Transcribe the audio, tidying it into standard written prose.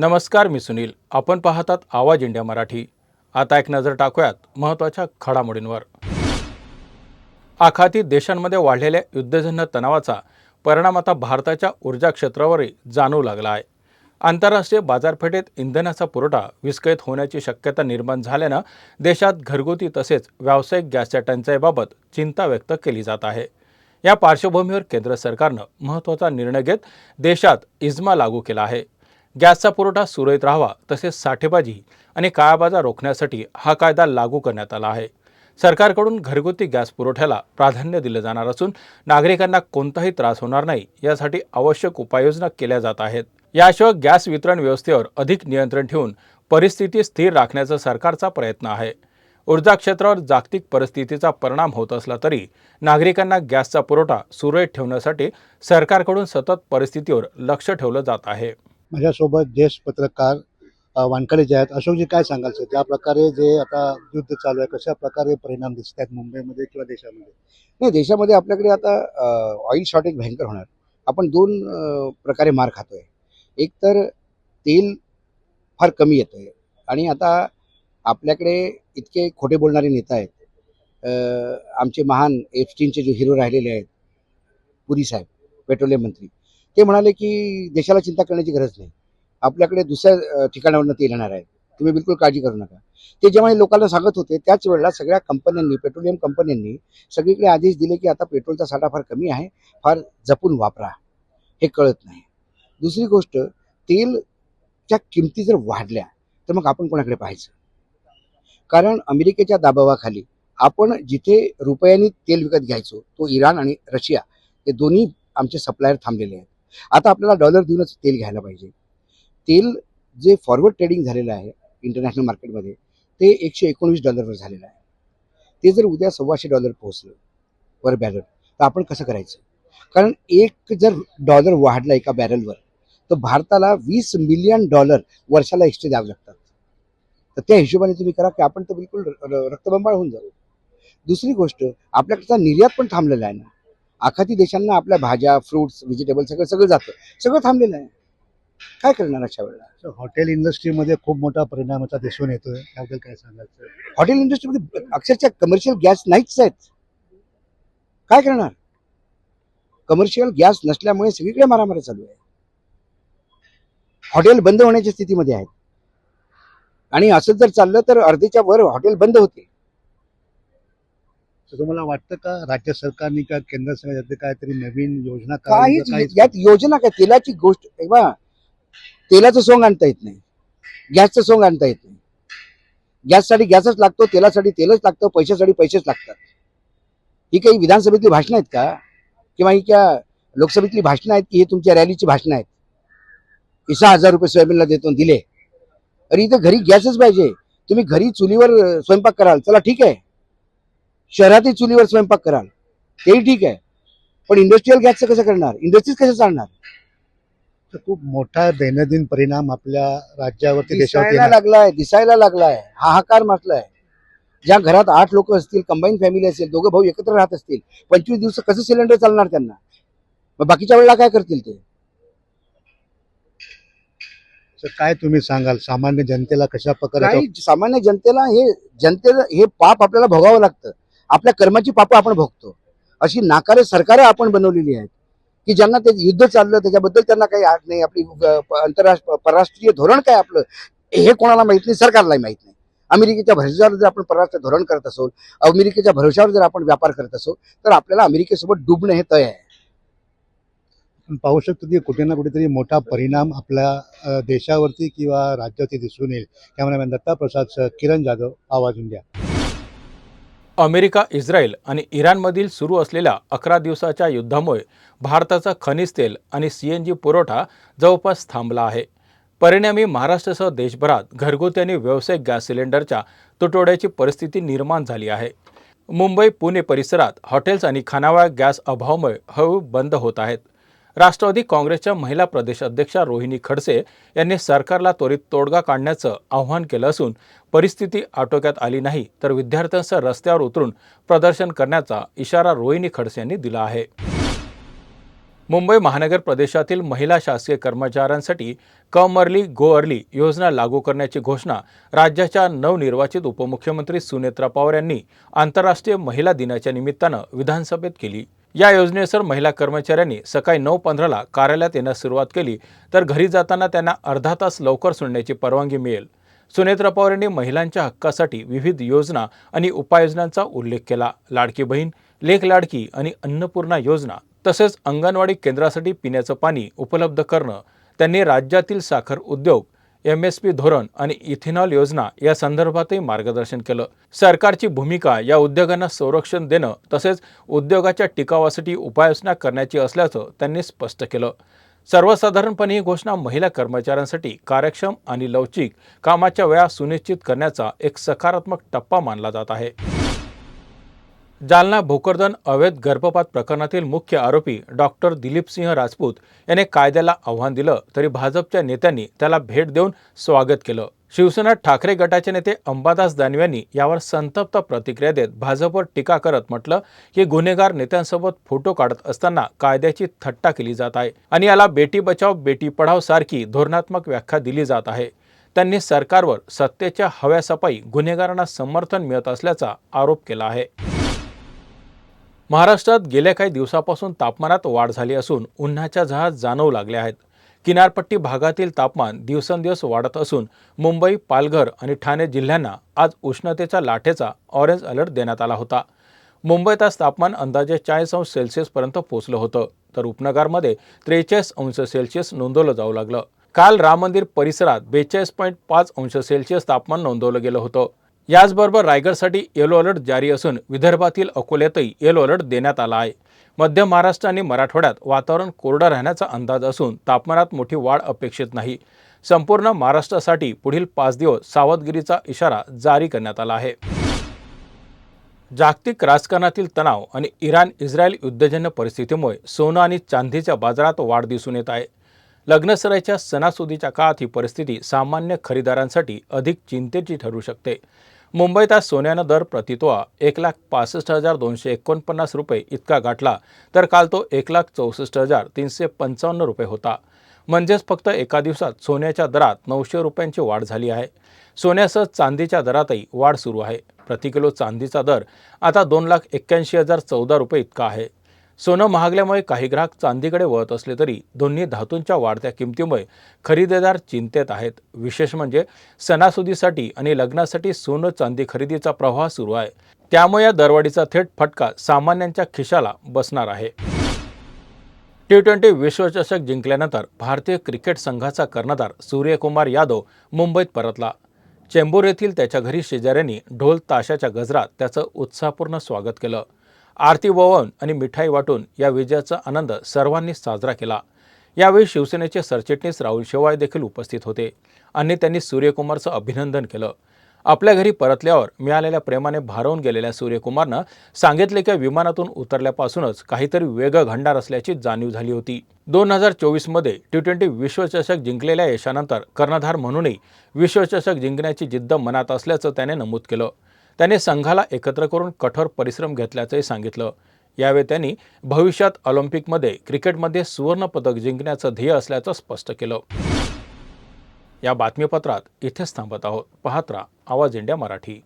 नमस्कार, मी सुनील. आपण पाहतात आवाज इंडिया मराठी. आता एक नजर टाकूयात महत्त्वाच्या घडामोडींवर. आखाती देशांमध्ये वाढलेल्या युद्धजन्य तणावाचा परिणाम आता भारताच्या ऊर्जा क्षेत्रावरही जाणवू लागला आहे. आंतरराष्ट्रीय बाजारपेठेत इंधनाचा पुरवठा विस्कळीत होण्याची शक्यता निर्माण झाल्यानं देशात घरगुती तसेच व्यावसायिक गॅसच्या टंचाईबाबत चिंता व्यक्त केली जात आहे. या पार्श्वभूमीवर केंद्र सरकारनं महत्त्वाचा निर्णय घेत देशात इस्मा लागू केला आहे. गॅसचा पुरवठा सुरळीत राहावा तसेच साठेबाजी आणि काळाबाजार रोखण्यासाठी हा कायदा लागू करण्यात आला आहे. सरकारकडून घरगुती गॅस पुरवठ्याला प्राधान्य दिलं जाणार असून नागरिकांना कोणताही त्रास होणार नाही यासाठी आवश्यक उपाययोजना केल्या जात आहेत. याशिवाय गॅस वितरण व्यवस्थेवर अधिक नियंत्रण ठेवून परिस्थिती स्थिर राखण्याचा सरकारचा प्रयत्न आहे. ऊर्जा क्षेत्रावर जागतिक परिस्थितीचा परिणाम होत असला तरी नागरिकांना गॅसचा पुरवठा सुरळीत ठेवण्यासाठी सरकारकडून सतत परिस्थितीवर लक्ष ठेवलं जात आहे. माझ्यासोबत ज्येष्ठ पत्रकार वानकडे जे आहेत. अशोकजी, काय सांगाल सर, ज्या प्रकारे जे आता युद्ध चालू आहे, कशा प्रकारे परिणाम दिसत आहेत मुंबईमध्ये किंवा देशामध्ये? नाही, देशामध्ये आपल्याकडे आता ऑइल शॉर्टेज भयंकर होणार. आपण दोन प्रकारे मार खातोय. एक तर तेल फार कमी येतंय आणि आता आपल्याकडे इतके खोटे बोलणारे नेता आहेत. आमचे महान एप्स्टीनचे जे हिरो राहिलेले आहेत, पुरी साहेब, पेट्रोलियम मंत्री, ते म्हणाले की देशाला चिंता करण्याची गरज नाही, आपल्याकडे दुसऱ्या ठिकाणावरून तेल येणार आहे, तुम्ही बिलकुल काळजी करू नका. ते जेव्हा लोकांना सांगत होते त्याच वेळेला सगळ्या कंपन्यांनी, पेट्रोलियम कंपन्यांनी सगळीकडे आदेश दिले की आता पेट्रोलचा साठा फार कमी आहे, फार जपून वापरा. हे कळत नाही. दुसरी गोष्ट, तेलच्या किमती जर वाढल्या तर मग आपण कोणाकडे पाहायचं? कारण अमेरिकेच्या दबावाखाली आपण जिथे रुपयांनी तेल विकत घ्यायचो, तो इराण आणि रशिया, हे दोन्ही आमचे सप्लायर थांबलेले आहेत. आता आपल्याला डॉलर देऊनच तेल घ्यायला पाहिजे. तेल जे फॉरवर्ड ट्रेडिंग झालेलं आहे इंटरनॅशनल मार्केटमध्ये, ते $119 झालेलं आहे. ते जर उद्या $1,200 पोहोचलं पर बॅरल तर आपण कसं करायचं? कारण एक जर डॉलर वाढला एका बॅरलवर तर भारताला $20 मिलियन वर्षाला एक्स्ट्रा द्यावे लागतात. तर त्या हिशोबाने तुम्ही करा की आपण तर बिलकुल रक्तबंबाळ होऊन जाऊ. दुसरी गोष्ट, आपल्याकडचा निर्यात पण थांबलेला आहे ना. आखाती देशांना आपल्या भाज्या, फ्रुट्स, व्हेजिटेबल सगळं जातं, सगळं थांबलेलं आहे. काय करणार अशा वेळेला? हॉटेल इंडस्ट्रीमध्ये खूप मोठा परिणाम आता दिसून येतोय, त्याबद्दल काय सांगाल सर? हॉटेल इंडस्ट्रीमध्ये अक्षरशः कमर्शियल गॅस नाहीच आहेत. काय करणार? कमर्शियल गॅस नसल्यामुळे सगळीकडे मारामारी चालू आहे. हॉटेल बंद होण्याच्या स्थितीमध्ये आहेत आणि असं जर चाललं तर अर्धेच्या वर हॉटेल बंद होते. तुम्हाला वाटतं का राज्य सरकारने का केंद्र सरकारने काहीतरी नवीन योजना काहीच यात योजना काय? तेलाची गोष्ट तेव्हा तेलाचं सोंग आणता येत नाही, गॅसचं सोंग आणता येत नाही. गॅससाठी गॅसच लागतो, तेलासाठी तेलच लागतं, पैशासाठी पैसेच लागतात. ही काही विधानसभेतली भाषणं आहेत का? किंवा ही क्या लोकसभेतली भाषणं आहेत की हे तुमच्या रॅलीची भाषणं आहेत की 6,000 रुपये सोयाबीनला देतो दिले? अरे इथं घरी गॅसच पाहिजे. तुम्ही घरी चुलीवर स्वयंपाक कराल, चला ठीक आहे, शहरातही चुलीवर स्वयंपाक कराल तेही ठीक आहे, पण इंडस्ट्रीयल गॅसचं कसं करणार? इंडस्ट्रीज कसं चालणार? खूप मोठा दैनंदिन परिणाम आपल्या राज्यावरती, दिसायला लागलाय, हाहाकार माजलाय. ज्या घरात 8 लोक असतील, कंबाईन फॅमिली असेल, दोघं भाऊ एकत्र राहत असतील, 25 दिवस कसं सिलेंडर चालणार त्यांना? मग बाकीच्या वेळेला काय करतील ते? काय तुम्ही सांगाल सामान्य जनतेला कशा प्रकारे? सामान्य जनतेला हे पाप आपल्याला भोगावं लागतं. आपल्या कर्माची पापं आपण भोगतो. अशी नाकारे सरकार आपण बनवलेली आहेत की ज्यांना ते युद्ध चाललं त्याच्याबद्दल त्यांना काही आठ नाही. आपली परराष्ट्रीय धोरण काय आपलं हे कोणाला माहित नाही, सरकारलाही माहित नाही. अमेरिकेच्या भरोश्यावर जर आपण परराष्ट्र धोरण करत असो, अमेरिकेच्या भरोश्यावर जर आपण व्यापार करत असो, तर आपल्याला अमेरिकेसोबत डुबणं हे तय आहे. पाहू शकतो की कुठे ना कुठेतरी मोठा परिणाम आपल्या देशावरती किंवा राज्यावरती दिसून येईल. कॅमेरामॅन दत्ता प्रसाद, किरण जाधव, आवाज इंडिया. अमेरिका, इस्रायल आणि इराणमधील सुरू असलेल्या 11 दिवसाच्या युद्धामुळे भारताचा खनिज तेल आणि CNG पुरवठा जवळपास थांबला आहे. परिणामी महाराष्ट्रासह देशभरात घरगुती आणि व्यावसायिक गॅस सिलेंडरच्या तुटवड्याची परिस्थिती निर्माण झाली आहे. मुंबई, पुणे परिसरात हॉटेल्स आणि खानावळ गॅस अभावामुळे हळूहळू बंद होत आहेत. राष्ट्रवादी काँग्रेसच्या महिला प्रदेश अध्यक्षा रोहिणी खडसे यांनी सरकारला त्वरित तोडगा काढण्याचं आवाहन केलं असून परिस्थिती आटोक्यात आली नाही तर विद्यार्थ्यांसह रस्त्यावर उतरून प्रदर्शन करण्याचा इशारा रोहिणी खडसे यांनी दिला आहे. मुंबई महानगर प्रदेशातील महिला शासकीय कर्मचाऱ्यांसाठी कम अर्ली गो अर्ली योजना लागू करण्याची घोषणा राज्याच्या नवनिर्वाचित उपमुख्यमंत्री सुनेत्रा पवार यांनी आंतरराष्ट्रीय महिला दिनाच्या निमित्तानं विधानसभेत केली। या योजनेनुसार महिला कर्मचाऱ्यांनी सकाळी 9:15ला कार्यालयात येण्यास सुरुवात केली तर घरी जाताना त्यांना अर्धा तास लवकर सोडण्याची परवानगी मिळेल। सुनेत्रा पवार यांनी महिलांच्या हक्कासाठी विविध योजना आणि उपाययोजनांचा उल्लेख केला। लाडकी बहीण, लेक लाडकी आणि अन्नपूर्णा योजना तसेच अंगणवाडी केंद्रासाठी पिण्याचं पाणी उपलब्ध करणं, त्यांनी राज्यातील साखर उद्योग, MSP धोरण आणि इथेनॉल योजना या संदर्भातही मार्गदर्शन केलं। सरकारची भूमिका या उद्योगांना संरक्षण देणं तसेच उद्योगाच्या टिकावासाठी उपाययोजना करण्याची असल्याचं त्यांनी स्पष्ट केलं। सर्वसाधारणपणे ही घोषणा महिला कर्मचाऱ्यांसाठी कार्यक्षम आणि लवचिक कामाच्या वेळा सुनिश्चित करण्याचा एक सकारात्मक टप्पा मानला जात आहे। जालना भोकरदन अवैध गर्भपात प्रकरणातील मुख्य आरोपी डॉक्टर दिलीप सिंह राजपूत याने कायद्याला आव्हान दिलं तरी भाजपच्या नेत्यांनी त्याला भेट देऊन स्वागत केलं। शिवसेना ठाकरे गटाचे नेते अंबादास दानवे यांनी यावर संतप्त प्रतिक्रिया देत भाजपवर टीका करत म्हटलं की गुन्हेगार नेत्यांसोबत फोटो काढत असताना कायद्याची थट्टा केली जात आहे आणि याला बेटी बचाव बेटी पढाव सारखी धोरणात्मक व्याख्या दिली जात आहे। त्यांनी सरकारवर सत्तेच्या हव्यासपायी गुन्हेगारांना समर्थन मिळत असल्याचा आरोप केला आहे। महाराष्ट्रात गेल्या काही दिवसापासून तापमानात वाढ झाली असून उन्हाच्या झळा जाणवू लागल्या आहेत। किनारपट्टी भागातील तापमान दिवसेंदिवस वाढत असून मुंबई, पालघर आणि ठाणे जिल्ह्यांना आज उष्णतेच्या लाटेचा ऑरेंज अलर्ट देण्यात आला होता। मुंबईत आज तापमान अंदाजे 40°C पर्यंत पोहोचलं होतं तर उपनगरमध्ये 43°C नोंदवलं जाऊ लागलं। काल राम मंदिर परिसरात 42.5° तापमान नोंदवलं गेलं होतं। याचबरोबर रायगडसाठी येलो अलर्ट जारी असून विदर्भातील अकोल्यातही येलो अलर्ट देण्यात आला आहे। मध्य महाराष्ट्र आणि मराठवाड्यात वातावरण कोरडं राहण्याचा अंदाज असून तापमानात मोठी वाढ अपेक्षित नाही। संपूर्ण महाराष्ट्रासाठी पुढील 5 दिवस सावधगिरीचा इशारा जारी करण्यात आला आहे। जागतिक राजकारणातील तणाव आणि इराण-इस्रायल युद्धजन्य परिस्थितीमुळे सोनं आणि चांदीच्या बाजारात वाढ दिसून येत आहे। लग्नसराईच्या सणासुदीच्या काळात ही परिस्थिती सामान्य खरेदीदारांसाठी अधिक चिंतेची ठरू शकते। मुंबईत आज सोन्यानं दर प्रतितोळा 1,65,249 रुपये इतका गाठला तर काल तो 1,64,355 रुपये होता। म्हणजेच फक्त एका दिवसात सोन्याच्या दरात 900 रुपयांची वाढ झाली आहे। सोन्यासह चांदीच्या दरातही वाढ सुरू आहे। प्रति किलो चांदीचा दर आता 2,81,014 रुपये इतका आहे। सोनं महागल्यामुळे काही ग्राहक चांदीकडे वळत असले तरी दोन्ही धातूंच्या वाढत्या किमतीमुळे खरेदीदार चिंतेत आहेत। विशेष म्हणजे सणासुदीसाठी आणि लग्नासाठी सोनं चांदी खरेदीचा प्रवाह सुरू आहे, त्यामुळे या दरवाढीचा थेट फटका सामान्यांच्या खिशाला बसणार आहे। T20 विश्वचषक जिंकल्यानंतर भारतीय क्रिकेट संघाचा कर्णधार सूर्यकुमार यादव मुंबईत परतला। चेंबूर येथील त्याच्या घरी शेजाऱ्यांनी ढोल ताशाच्या गजरात त्याचं उत्साहपूर्ण स्वागत केलं। आरती ओवाळून आणि मिठाई वाटून या विजयाचा आनंद सर्वांनी साजरा केला। यावेळी शिवसेनेचे सरचिटणीस राहुल शेवाळे देखील उपस्थित होते आणि त्यांनी सूर्यकुमारचं अभिनंदन केलं। आपल्या घरी परतल्यावर मिळालेल्या प्रेमाने भारावून गेलेल्या सूर्यकुमारनं सांगितले की विमानातून उतरल्यापासूनच काहीतरी वेगळं घडणार असल्याची जाणीव झाली होती। 2024मध्ये T20 विश्वचषक जिंकलेल्या यशानंतर कर्णधार म्हणूनही विश्वचषक जिंकण्याची जिद्द मनात असल्याचं त्याने नमूद केलं। त्याने संघाला एकत्र करून कठोर परिश्रम घेतल्याचंही सांगितलं। यावेळी त्यांनी भविष्यात ऑलिम्पिकमध्ये क्रिकेटमध्ये सुवर्ण पदक जिंकण्याचं ध्येय असल्याचं स्पष्ट केलं। या बातमीपत्रात इथेच थांबत आहोत। पाहत रहा आवाज इंडिया मराठी।